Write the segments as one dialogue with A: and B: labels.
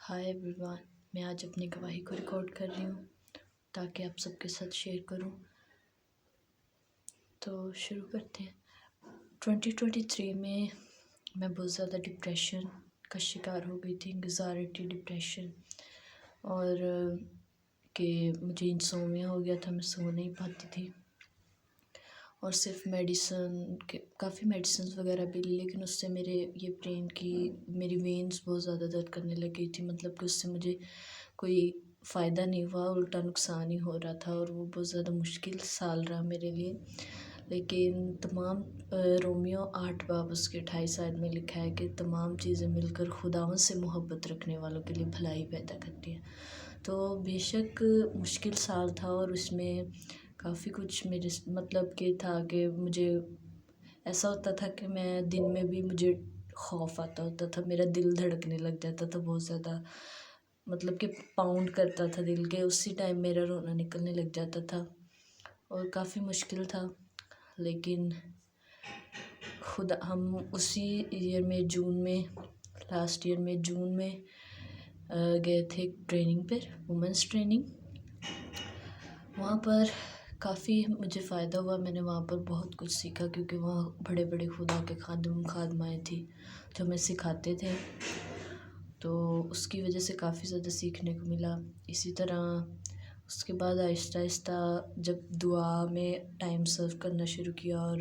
A: ہائے everyone, میں آج اپنی گواہی کو ریکارڈ کر رہی ہوں تاکہ آپ سب کے ساتھ شیئر کروں۔ تو شروع کرتے ہیں۔ 2023 میں بہت زیادہ ڈپریشن کا شکار ہو گئی تھی، انگزائٹی ڈپریشن، اور کہ مجھے انسومیا ہو گیا تھا، میں سو نہیں پاتی تھی، اور صرف کافی میڈیسنز وغیرہ بھی لی، لیکن اس سے میرے یہ برین کی میری وینز بہت زیادہ درد کرنے لگ گئی تھی، مطلب کہ اس سے مجھے کوئی فائدہ نہیں ہوا، الٹا نقصان ہی ہو رہا تھا، اور وہ بہت زیادہ مشکل سال رہا میرے لیے۔ لیکن تمام رومیو 8 باب اس کے 28 آیت میں لکھا ہے کہ تمام چیزیں مل کر خداوند سے محبت رکھنے والوں کے لیے بھلائی پیدا کرتی ہیں۔ تو بے شک مشکل سال تھا، اور اس میں کافی کچھ میرے مطلب کہ تھا کہ مجھے ایسا ہوتا تھا کہ میں دن میں بھی مجھے خوف آتا ہوتا تھا، میرا دل دھڑکنے لگ جاتا تھا بہت زیادہ، مطلب کہ پاؤنڈ کرتا تھا دل کے، اسی ٹائم میرا رونا نکلنے لگ جاتا تھا، اور کافی مشکل تھا۔ لیکن ہم اسی ایئر میں لاسٹ ایئر میں جون میں گئے تھے ٹریننگ پر، وومنس ٹریننگ۔ وہاں پر کافی مجھے فائدہ ہوا، میں نے وہاں پر بہت کچھ سیکھا، کیونکہ وہاں بڑے بڑے خدا کے خادمائیں تھیں جو ہمیں سکھاتے تھے، تو اس کی وجہ سے کافی زیادہ سیکھنے کو ملا۔ اسی طرح اس کے بعد آہستہ آہستہ جب دعا میں ٹائم سرو کرنا شروع کیا، اور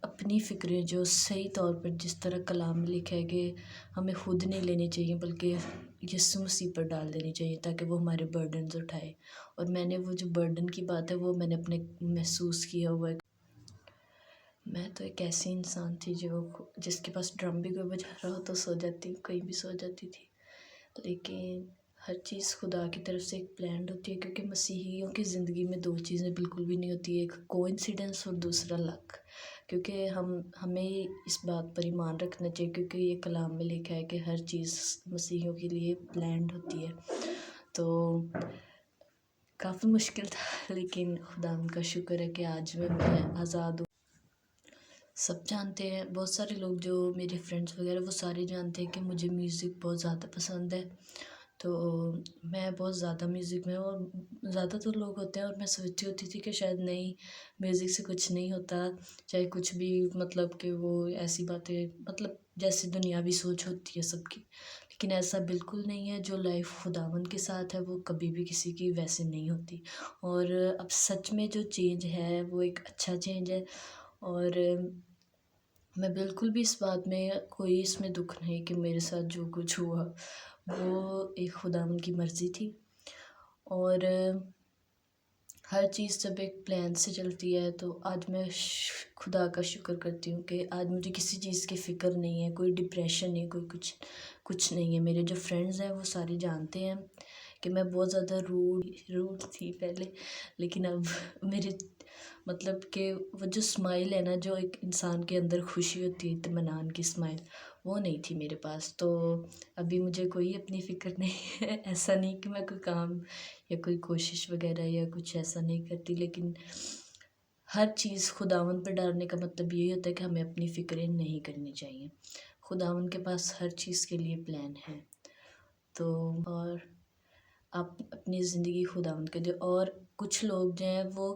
A: اپنی فکریں جو صحیح طور پر جس طرح کلام میں لکھا ہے کہ ہمیں خود نہیں لینی چاہیے، بلکہ یسوع مسیح پر ڈال دینی چاہیے تاکہ وہ ہمارے برڈنز اٹھائے۔ اور میں نے وہ جو برڈن کی بات ہے وہ میں نے اپنے محسوس کیا ہوا ہے۔ میں تو ایک ایسی انسان تھی جس کے پاس ڈرم بھی کوئی بجا رہا ہو تو سو جاتی، کہیں بھی سو جاتی تھی، لیکن ہر چیز خدا کی طرف سے ایک پلانڈ ہوتی ہے، کیونکہ مسیحیوں کی زندگی میں دو چیزیں بالکل بھی نہیں ہوتی، ایک کوئنسیڈنس اور دوسرا لک، کیونکہ ہمیں اس بات پر ایمان رکھنا چاہیے، کیونکہ یہ کلام میں لکھا ہے کہ ہر چیز مسیحیوں کے لیے پلانڈ ہوتی ہے۔ تو کافی مشکل تھا، لیکن خدا ان کا شکر ہے کہ آج میں آزاد ہوں۔ سب جانتے ہیں، بہت سارے لوگ جو میرے فرینڈس وغیرہ وہ سارے جانتے ہیں کہ مجھے میوزک بہت زیادہ پسند ہے، تو میں بہت زیادہ میوزک میں، اور زیادہ تر لوگ ہوتے ہیں، اور میں سوچتی ہوتی تھی کہ شاید نہیں، میوزک سے کچھ نہیں ہوتا، چاہے کچھ بھی، مطلب کہ وہ ایسی باتیں، مطلب جیسے دنیاوی سوچ ہوتی ہے سب کی، لیکن ایسا بالکل نہیں ہے۔ جو لائف خداوند کے ساتھ ہے وہ کبھی بھی کسی کی ویسے نہیں ہوتی، اور اب سچ میں جو چینج ہے وہ ایک اچھا چینج ہے، اور میں بالکل بھی اس بات میں کوئی اس میں دکھ نہیں کہ میرے ساتھ جو کچھ ہوا وہ ایک خداوند کی مرضی تھی، اور ہر چیز جب ایک پلان سے چلتی ہے تو آج میں خدا کا شکر کرتی ہوں کہ آج مجھے کسی چیز کی فکر نہیں ہے، کوئی ڈپریشن نہیں، کوئی کچھ نہیں ہے۔ میرے جو فرینڈز ہیں وہ سارے جانتے ہیں کہ میں بہت زیادہ روڈ تھی پہلے، لیکن اب میرے مطلب کہ وہ جو اسمائل ہے نا، جو ایک انسان کے اندر خوشی ہوتی ہے، اطمینان کی اسمائل، وہ نہیں تھی میرے پاس۔ تو ابھی مجھے کوئی اپنی فکر نہیں ہے، ایسا نہیں کہ میں کوئی کام یا کوئی کوشش وغیرہ یا کچھ ایسا نہیں کرتی، لیکن ہر چیز خداوند پہ ڈالنے کا مطلب یہی ہوتا ہے کہ ہمیں اپنی فکریں نہیں کرنی چاہیے، خداوند کے پاس ہر چیز کے لیے پلان ہے۔ تو اور آپ اپنی زندگی خداوند کے دیں، اور کچھ لوگ جو ہیں وہ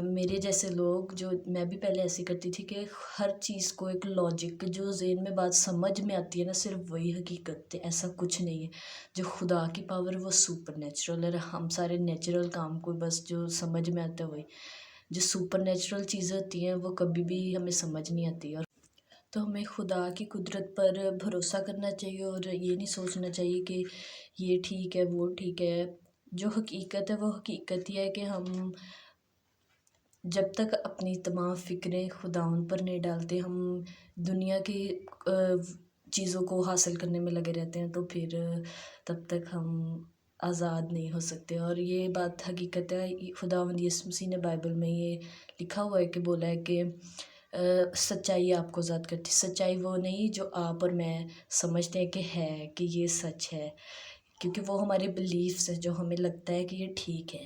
A: میرے جیسے لوگ، جو میں بھی پہلے ایسے کرتی تھی کہ ہر چیز کو ایک لاجک، جو ذہن میں بات سمجھ میں آتی ہے نا، صرف وہی حقیقت ہے، ایسا کچھ نہیں ہے۔ جو خدا کی پاور وہ سپر نیچرل ہے، ہم سارے نیچرل کام کو بس جو سمجھ میں آتا ہے وہی، جو سپر نیچرل چیزیں ہوتی ہیں وہ کبھی بھی ہمیں سمجھ نہیں آتی، اور تو ہمیں خدا کی قدرت پر بھروسہ کرنا چاہیے، اور یہ نہیں سوچنا چاہیے کہ یہ ٹھیک ہے وہ ٹھیک ہے۔ جو حقیقت ہے وہ حقیقت یہ ہے کہ ہم جب تک اپنی تمام فکریں خداوند پر نہیں ڈالتے، ہم دنیا کی چیزوں کو حاصل کرنے میں لگے رہتے ہیں، تو پھر تب تک ہم آزاد نہیں ہو سکتے۔ اور یہ بات حقیقت ہے، خداوند یسوع مسیح نے بائبل میں یہ لکھا ہوا ہے کہ بولا ہے کہ سچائی آپ کو آزاد کرتی۔ سچائی وہ نہیں جو آپ اور میں سمجھتے ہیں کہ یہ سچ ہے، کیونکہ وہ ہمارے بلیفس ہیں جو ہمیں لگتا ہے کہ یہ ٹھیک ہے،